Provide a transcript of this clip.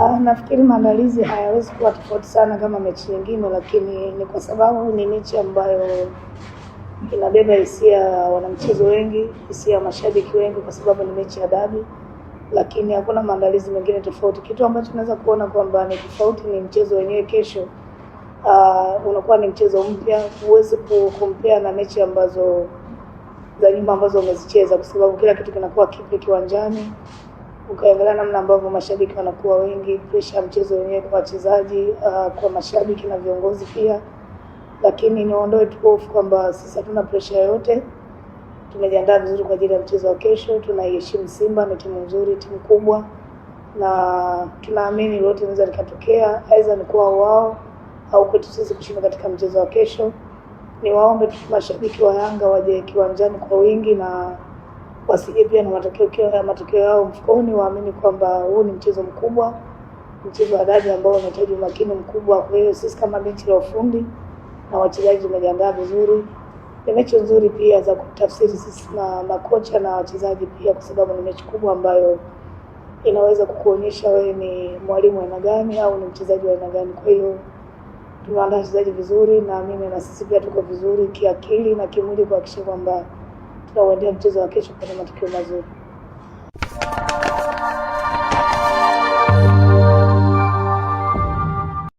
Nafikiri maandalizi hayawezi kuwa tofauti sana kama mechi nyingine, lakini ni kwa sababu ni mechi ambayo inabeba hisia ya wanamchezo wengi, hisia ya mashabiki wengi, kwa sababu ni mechi ya dabi, lakini hakuna maandalizi mengine tofauti. Kitu ambacho tunaweza kuona kwamba ni tofauti ni mchezo wenyewe kesho. Unakuwa ni mchezo mpya, huwezi kukompea na mechi ambazo za nyuma ambazo umezicheza, kwa sababu kila kitu kinakuwa kipya kiwanjani. Ukaangalia namna ambavyo mashabiki wanakuwa wengi, pressure ya mchezo wenyewe kwa wachezaji, kwa mashabiki na viongozi pia. Lakini niondoe tu hofu kwamba sisi hatuna pressure yoyote. Tumejiandaa vizuri kwa ajili ya mchezo wa kesho. Tunaiheshimu Simba, ni timu nzuri, timu kubwa, na tunaamini lolote linaweza likatokea, aidha ni kwa wao au kwetu sisi kushinda katika mchezo wa kesho. Ni waombe tu mashabiki wa Yanga waje kiwanjani kwa wingi na wasije pia na matokeo yao mfukoni. Waamini kwamba huu ni mchezo mkubwa, mchezo wa dabi ambao unahitaji umakini mkubwa. Kwa hiyo sisi kama benchi la ufundi na wachezaji tumejiandaa vizuri. Ni mechi nzuri pia za kutafsiri sisi na makocha na wachezaji pia, kwa sababu ni mechi kubwa ambayo inaweza kukuonyesha wewe ni mwalimu wa aina gani au ni mchezaji wa aina gani. Kwa hiyo tumeandaa wachezaji vizuri, na mimi na sisi pia tuko vizuri kiakili na kimwili kuhakikisha kwamba tunauendea mchezo wa kesho kwa matokeo mazuri.